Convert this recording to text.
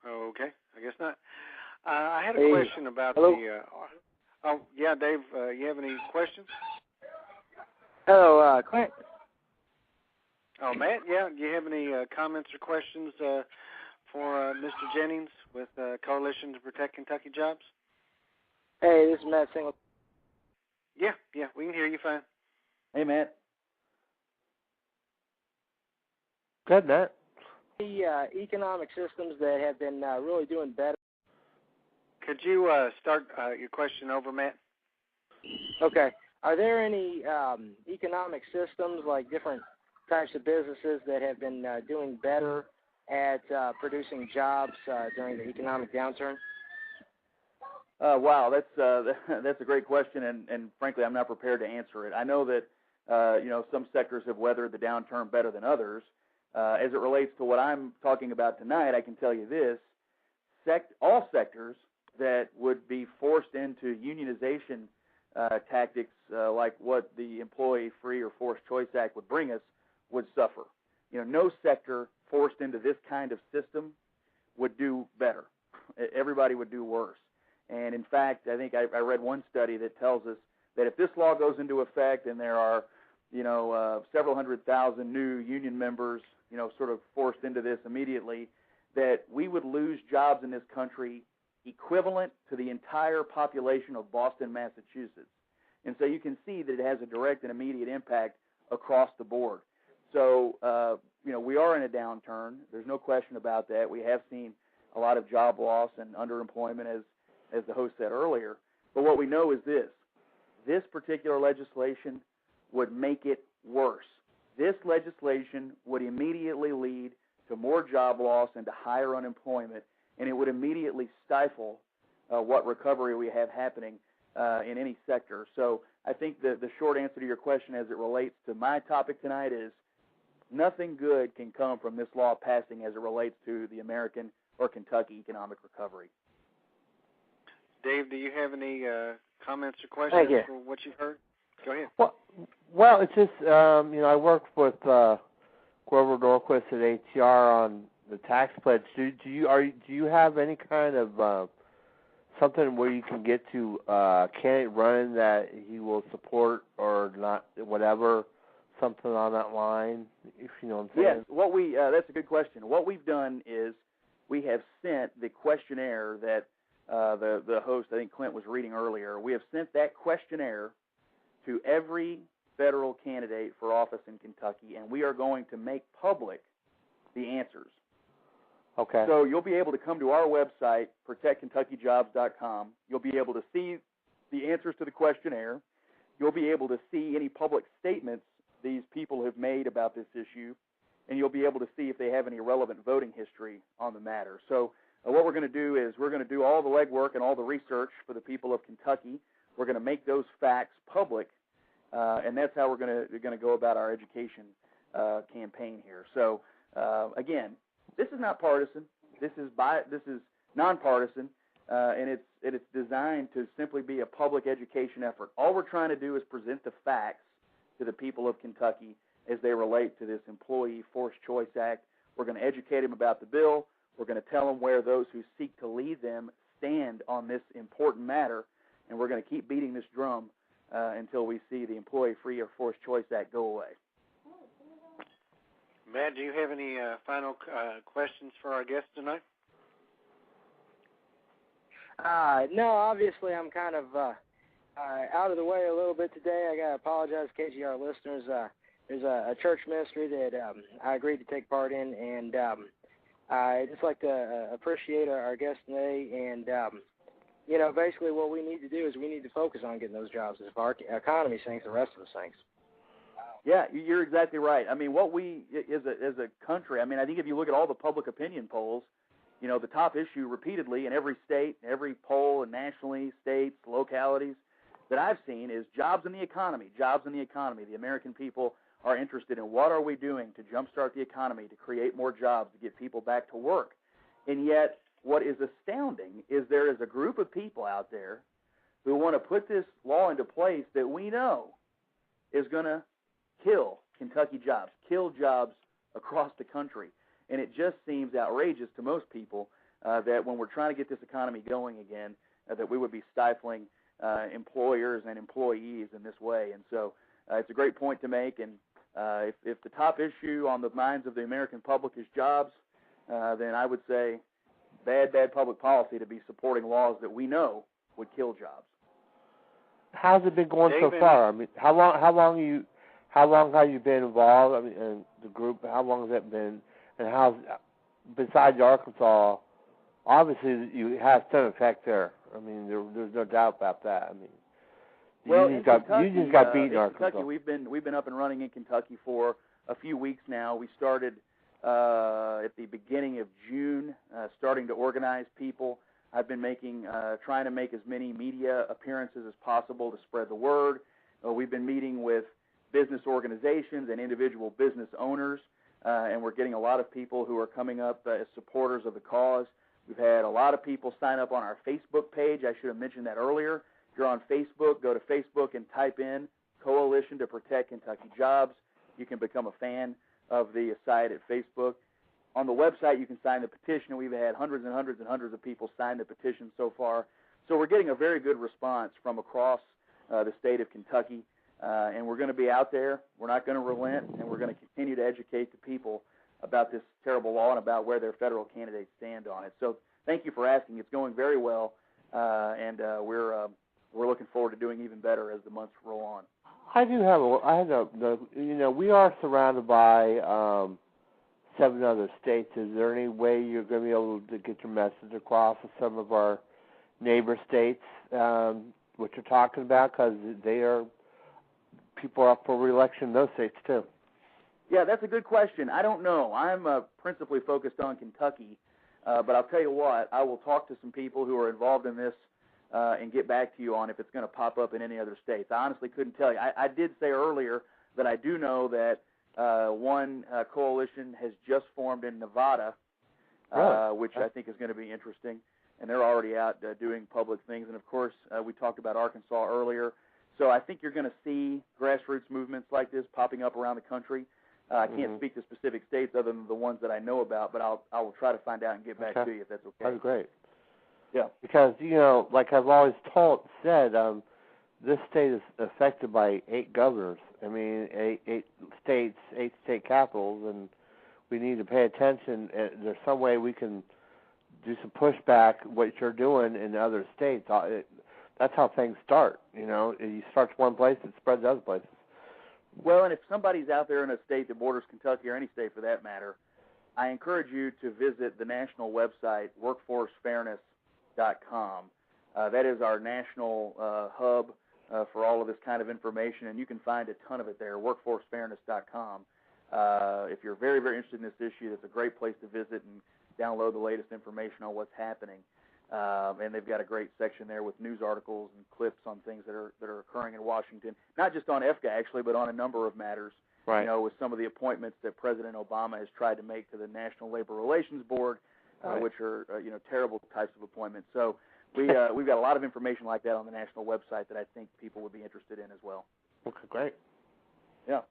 Okay, I guess not. I had a question about Hello? oh, yeah, Dave, you have any questions? Hello, Clint. Oh, Matt, yeah, do you have any comments or questions for Mr. Jennings with Coalition to Protect Kentucky Jobs? Hey, this is Matt Singleton. Yeah, we can hear you fine. Hey, Matt. Good, Matt. The economic systems that have been really doing better. Could you start your question over, Matt? Okay. Are there any economic systems, like different types of businesses that have been doing better at producing jobs during the economic downturn? Wow, that's a great question, and frankly, I'm not prepared to answer it. I know that some sectors have weathered the downturn better than others. As it relates to what I'm talking about tonight, I can tell you this: all sectors that would be forced into unionization tactics like what the Employee Free or Forced Choice Act would bring us would suffer. No sector forced into this kind of system would do better. Everybody would do worse. And in fact, I think I read one study that tells us that if this law goes into effect and there are, several 100,000 new union members, sort of forced into this immediately, that we would lose jobs in this country equivalent to the entire population of Boston, Massachusetts. And so you can see that it has a direct and immediate impact across the board. So, we are in a downturn. There's no question about that. We have seen a lot of job loss and underemployment, as the host said earlier. But what we know is this particular legislation would make it worse. This legislation would immediately lead to more job loss and to higher unemployment, and it would immediately stifle what recovery we have happening in any sector. So I think the short answer to your question as it relates to my topic tonight is nothing good can come from this law passing as it relates to the American or Kentucky economic recovery. Dave, do you have any comments or questions for what you've heard? Go ahead. Well, it's just I worked with Grover Norquist at ATR on the tax pledge. Do you have any kind of something where you can get to candidate running that he will support or not, whatever, something on that line, if you know what I'm saying? Yes. That's a good question. What we've done is we have sent the questionnaire that the host, I think Clint was reading earlier. We have sent that questionnaire to every federal candidate for office in Kentucky, and we are going to make public the answers. Okay. So you'll be able to come to our website, protectkentuckyjobs.com. You'll be able to see the answers to the questionnaire. You'll be able to see any public statements these people have made about this issue, and you'll be able to see if they have any relevant voting history on the matter. So what we're going to do is we're going to do all the legwork and all the research for the people of Kentucky. We're going to make those facts public, and that's how we're going to go about our education campaign here. So again, this is not partisan. This is nonpartisan, and it's designed to simply be a public education effort. All we're trying to do is present the facts to the people of Kentucky as they relate to this Employee Forced Choice Act. We're going to educate them about the bill. We're going to tell them where those who seek to lead them stand on this important matter, and we're going to keep beating this drum until we see the Employee Free or Forced Choice Act go away. Matt, do you have any final questions for our guest tonight? No, obviously I'm kind of out of the way a little bit today. I got to apologize, KGR listeners. There's a church ministry that I agreed to take part in, and I'd just like to appreciate our guest today. And, basically what we need to do is we need to focus on getting those jobs. If our economy sinks, the rest of us sinks. Yeah, you're exactly right. I mean, what we, as a country, I mean, I think if you look at all the public opinion polls, the top issue repeatedly in every state, every poll, and nationally, states, localities that I've seen is jobs in the economy, jobs in the economy. The American people are interested in what are we doing to jumpstart the economy, to create more jobs, to get people back to work. And yet, what is astounding is there is a group of people out there who want to put this law into place that we know is going to kill Kentucky jobs, kill jobs across the country. And it just seems outrageous to most people that when we're trying to get this economy going again, that we would be stifling employers and employees in this way. And so it's a great point to make. And if the top issue on the minds of the American public is jobs, then I would say bad public policy to be supporting laws that we know would kill jobs. How's it been going so far? I mean, how long have you been involved? I mean, in the group, how long has that been? And how's, besides Arkansas, obviously you have some effect there. I mean, there's no doubt about that. I mean, you just got beaten in Arkansas. Kentucky, we've been up and running in Kentucky for a few weeks now. We started at the beginning of June, starting to organize people. I've been trying to make as many media appearances as possible to spread the word. We've been meeting with business organizations and individual business owners, and we're getting a lot of people who are coming up as supporters of the cause. We've had a lot of people sign up on our Facebook page. I should have mentioned that earlier. If you're on Facebook, go to Facebook and type in Coalition to Protect Kentucky Jobs. You can become a fan of the site at Facebook. On the website, you can sign the petition. We've had hundreds and hundreds and hundreds of people sign the petition so far. So we're getting a very good response from across the state of Kentucky, and we're going to be out there. We're not going to relent, and we're going to continue to educate the people about this terrible law and about where their federal candidates stand on it. So thank you for asking. It's going very well, and we're looking forward to doing even better as the months roll on. We are surrounded by 7 other states. Is there any way you're going to be able to get your message across to some of our neighbor states, what you're talking about? Because people are up for re-election in those states too. Yeah, that's a good question. I don't know. I'm principally focused on Kentucky, but I'll tell you what, I will talk to some people who are involved in this and get back to you on if it's going to pop up in any other states. I honestly couldn't tell you. I did say earlier that I do know that one coalition has just formed in Nevada, which I think is going to be interesting, and they're already out doing public things. And, of course, we talked about Arkansas earlier. So I think you're going to see grassroots movements like this popping up around the country. I can't speak to specific states other than the ones that I know about, but I will try to find out and get back to you if that's okay. That'd be great. Yeah. Because, like I've always said, this state is affected by 8 governors. I mean, 8 states, 8 state capitals, and we need to pay attention. There's some way we can do some pushback, what you're doing in other states. That's how things start, You start one place, it spreads to other places. Well, and if somebody's out there in a state that borders Kentucky or any state for that matter, I encourage you to visit the national website, workforcefairness.com. That is our national hub for all of this kind of information, and you can find a ton of it there, workforcefairness.com. If you're very, very interested in this issue, that's a great place to visit and download the latest information on what's happening. And they've got a great section there with news articles and clips on things that are occurring in Washington, not just on EFCA actually, but on a number of matters. Right. With some of the appointments that President Obama has tried to make to the National Labor Relations Board, which are terrible types of appointments. So we've got a lot of information like that on the national website that I think people would be interested in as well. Okay, great. Yeah.